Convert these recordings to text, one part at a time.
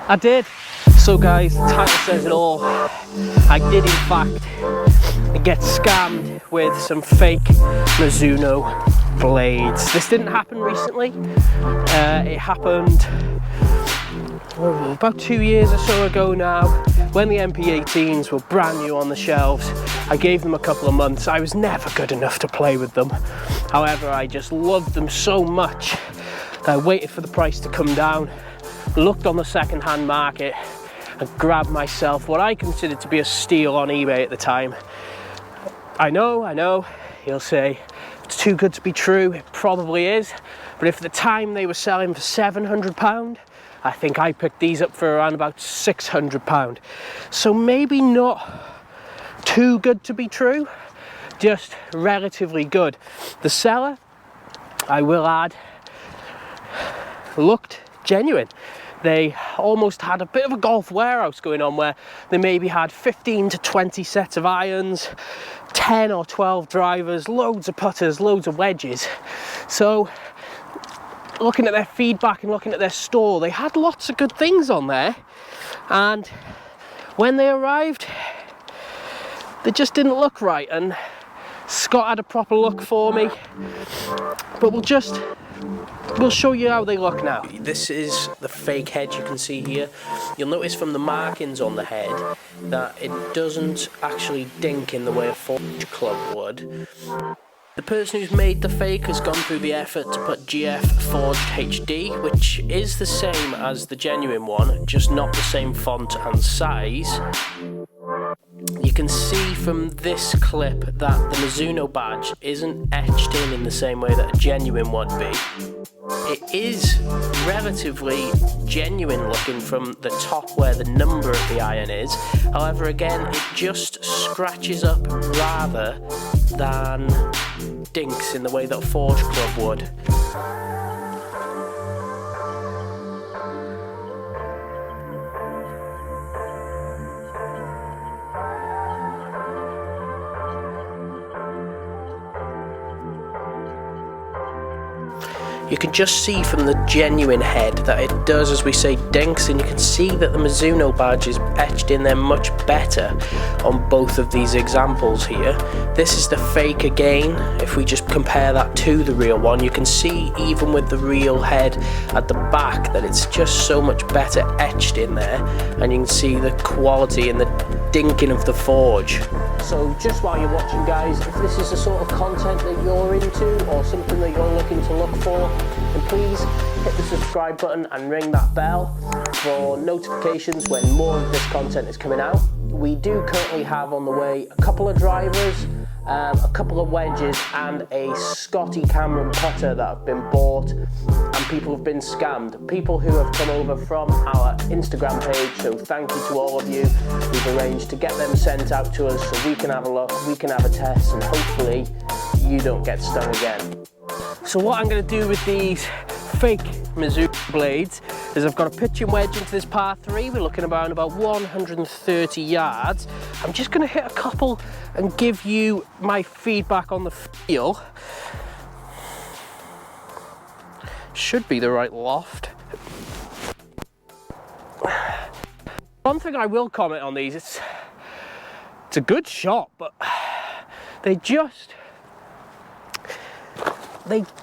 I did. So guys, the title says it all. I did in fact get scammed with some fake Mizuno blades. This didn't happen recently. It happened about 2 years or so ago now, when the MP18s were brand new on the shelves. I gave them a couple of months. I was never good enough to play with them. However, I just loved them so much that I waited for the price to come down, looked on the second-hand market, and grabbed myself what I considered to be a steal on eBay at the time. I know, you'll say, it's too good to be true. It probably is. But if at the time they were selling for £700, I think I picked these up for around about £600. So maybe not too good to be true, just relatively good. The seller, I will add, looked genuine. They almost had a bit of a golf warehouse going on, where they maybe had 15 to 20 sets of irons, 10 or 12 drivers, loads of putters, loads of wedges. So looking at their feedback and looking at their store, they had lots of good things on there. And when they arrived, they just didn't look right. And Scott had a proper look for me, but we'll show you how they look now. This is the fake head you can see here. You'll notice from the markings on the head that it doesn't actually dink in the way a forged club would. The person who's made the fake has gone through the effort to put GF Forged HD, which is the same as the genuine one, just not the same font and size. You can see from this clip that the Mizuno badge isn't etched in the same way that a genuine would be. It is relatively genuine looking from the top where the number of the iron is. However, again, it just scratches up rather than dinks in the way that a forged club would. You can just see from the genuine head that it does, as we say, dinks, and you can see that the Mizuno badge is etched in there much better on both of these examples here. This is the fake again. If we just compare that to the real one, you can see even with the real head at the back that it's just so much better etched in there, and you can see the quality and the dinking of the forge. So just while you're watching, guys, if this is the sort of content that you're into or something that you're looking to look for, then please hit the subscribe button and ring that bell for notifications when more of this content is coming out. We do currently have on the way a couple of drivers, a couple of wedges and a Scotty Cameron putter that have been bought, and people have been scammed. People who have come over from our Instagram page, so thank you to all of you. We've arranged to get them sent out to us so we can have a look, we can have a test, and hopefully you don't get stung again. So what I'm going to do with these fake Mizuno blades is I've got a pitching wedge into this par 3. We're looking around about 130 yards. I'm just going to hit a couple and give you my feedback on the feel. Should be the right loft. One thing I will comment on these, it's a good shot, but they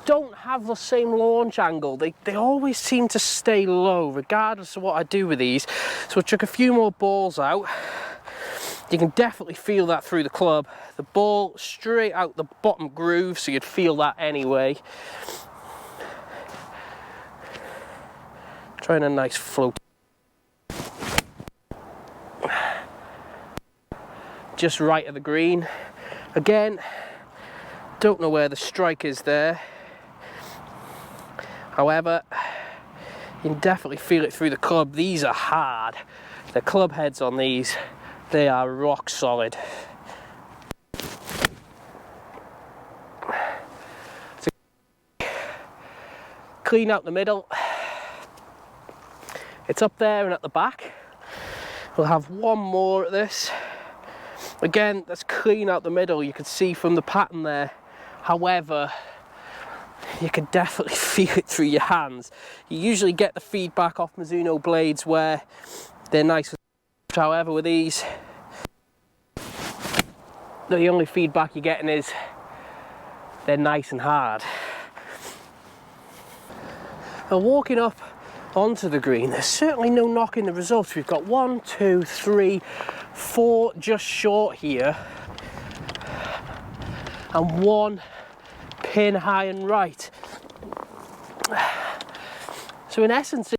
don't have the same launch angle. They always seem to stay low regardless of what I do with these. So I took a few more balls out. You can definitely feel that through the club. The ball straight out the bottom groove, so you'd feel that anyway. Trying a nice float. Just right of the green. Again, don't know where the strike is there. However, you can definitely feel it through the club. These are hard. The club heads on these, they are rock solid. So clean out the middle. It's up there and at the back. We'll have one more at this. Again, let's clean out the middle. You can see from the pattern there. However, you can definitely feel it through your hands. You usually get the feedback off Mizuno blades where they're nice. However, with these, the only feedback you're getting is they're nice and hard. Now, walking up onto the green, there's certainly no knock in the results. We've got 1, 2, 3, 4 just short here, and 1 pin high and right. So in essence,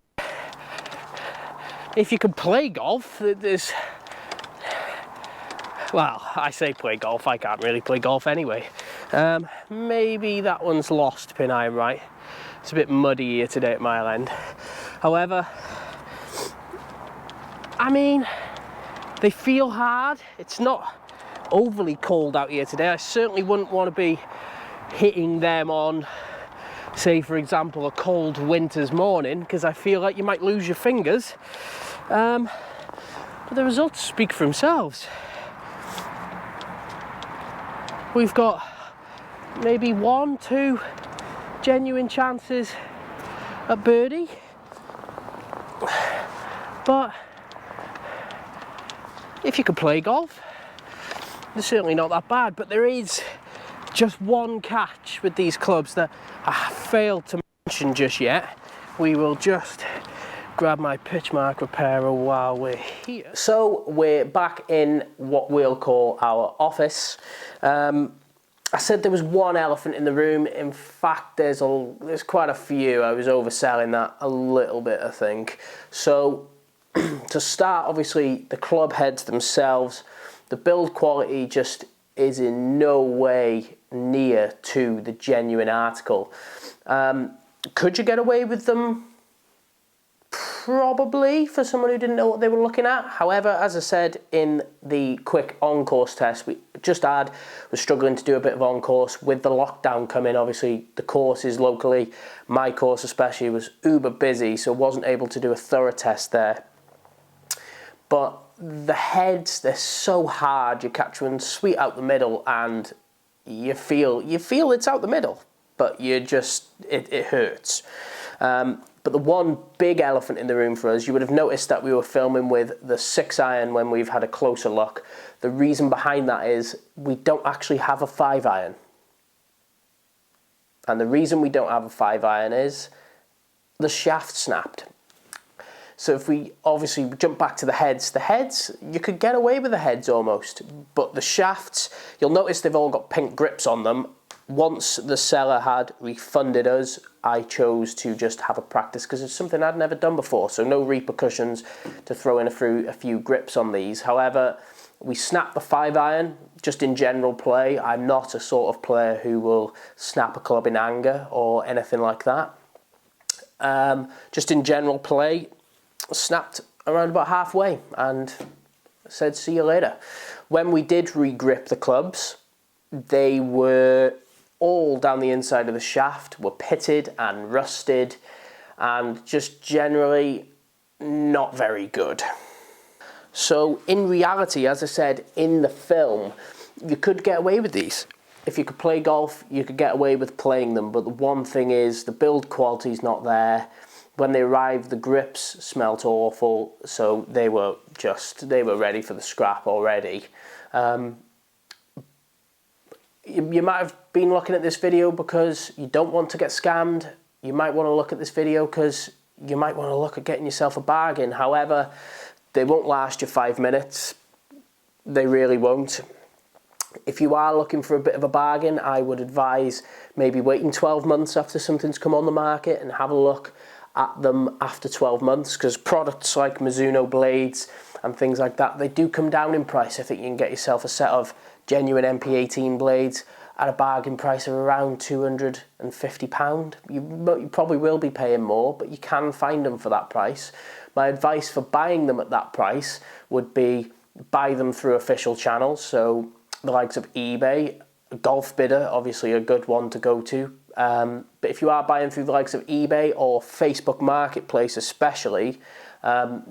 if you can play golf, there's, well, I say play golf, I can't really play golf anyway. Maybe that one's lost, pin high and right. It's a bit muddy here today at Mile End. However, I mean, they feel hard. It's not overly cold out here today. I certainly wouldn't want to be hitting them on, say for example, a cold winter's morning, because I feel like you might lose your fingers. But the results speak for themselves. We've got maybe 1, 2 genuine chances at birdie, but if you can play golf, they're certainly not that bad. But there is just one catch with these clubs that I failed to mention just yet. We will just grab my pitch mark repairer while we're here. So we're back in what we'll call our office. I said there was one elephant in the room. In fact, there's quite a few. I was overselling that a little bit, I think. So to start, obviously, the club heads themselves, the build quality just is in no way near to the genuine article. Could you get away with them? Probably, for someone who didn't know what they were looking at. However, as I said in the quick on-course test we just had, we're struggling to do a bit of on-course with the lockdown coming. Obviously, the courses locally, my course especially, was uber busy, so wasn't able to do a thorough test there. But the heads, they're so hard. You catch one sweet out the middle, and you feel it's out the middle, but you just it hurts. But the one big elephant in the room for us, you would have noticed that we were filming with the 6-iron when we've had a closer look. The reason behind that is we don't actually have a 5-iron. And the reason we don't have a 5-iron is the shaft snapped. So if we obviously jump back to the heads, you could get away with the heads almost. But the shafts, you'll notice they've all got pink grips on them. Once the seller had refunded us, I chose to just have a practice because it's something I'd never done before, so no repercussions to throw in a few grips on these. However, we snapped the 5-iron just in general play. I'm not a sort of player who will snap a club in anger or anything like that. Just in general play, snapped around about halfway and said see you later. When we did regrip the clubs, they were all down the inside of the shaft, were pitted and rusted, and just generally not very good. So in reality, as I said in the film, you could get away with these. If you could play golf, you could get away with playing them, but the one thing is the build quality is not there. When they arrived, the grips smelt awful, so they were ready for the scrap already. You might have been looking at this video because you don't want to get scammed. You might want to look at this video because you might want to look at getting yourself a bargain. However, they won't last you 5 minutes. They really won't. If you are looking for a bit of a bargain, I would advise maybe waiting 12 months after something's come on the market and have a look at them after 12 months, because products like Mizuno blades and things like that, they do come down in price. I think you can get yourself a set of genuine MP18 blades at a bargain price of around £250. You probably will be paying more, but you can find them for that price. My advice for buying them at that price would be buy them through official channels, so the likes of eBay, Golf Bidder, obviously a good one to go to. But if you are buying through the likes of eBay or Facebook Marketplace especially,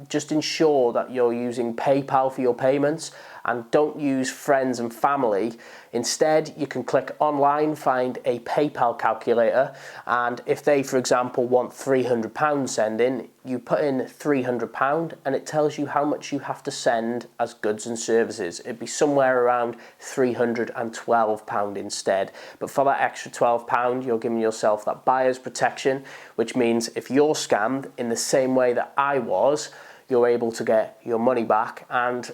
Just ensure that you're using PayPal for your payments and don't use friends and family. Instead, you can click online, find a PayPal calculator, and if they, for example, want £300 sending, you put in £300 and it tells you how much you have to send as goods and services. It'd be somewhere around £312 instead. But for that extra £12, you're giving yourself that buyer's protection, which means if you're scammed in the same way that I was, you're able to get your money back. And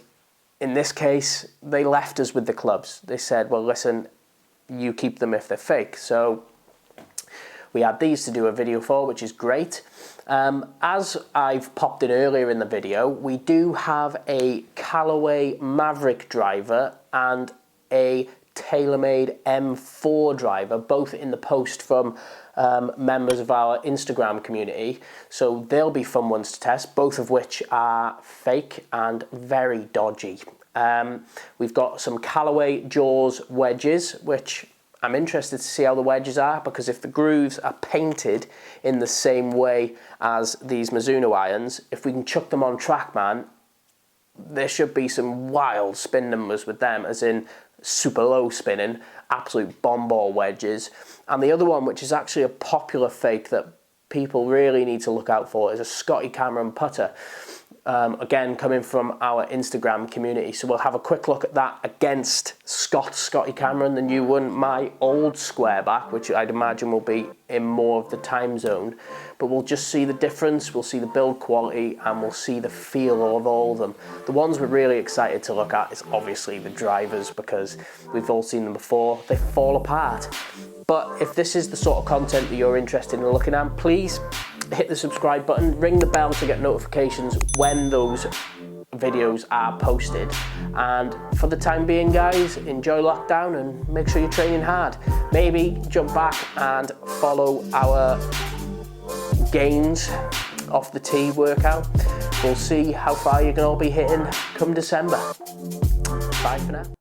in this case, they left us with the clubs. They said, well, listen, you keep them if they're fake. So we had these to do a video for, which is great. As I've popped in earlier in the video, we do have a Callaway Maverick driver and a TaylorMade M4 driver, both in the post from members of our Instagram community. So they'll be fun ones to test, both of which are fake and very dodgy. We've got some Callaway Jaws wedges, which I'm interested to see how the wedges are, because if the grooves are painted in the same way as these Mizuno irons, if we can chuck them on TrackMan, there should be some wild spin numbers with them, as in super low spinning, absolute bomb ball wedges. And the other one, which is actually a popular fake that people really need to look out for, is a Scotty Cameron putter. Again, coming from our Instagram community. So we'll have a quick look at that against Scotty Cameron, the new one, my old squareback, which I'd imagine will be in more of the time zone. But we'll just see the difference, we'll see the build quality, and we'll see the feel of all of them. The ones we're really excited to look at is obviously the drivers, because we've all seen them before. They fall apart. But if this is the sort of content that you're interested in looking at, please hit the subscribe button, ring the bell to get notifications when those videos are posted. And for the time being, guys, enjoy lockdown and make sure you're training hard. Maybe jump back and follow our gains off the tee workout. We'll see how far you can all be hitting come December. Bye for now.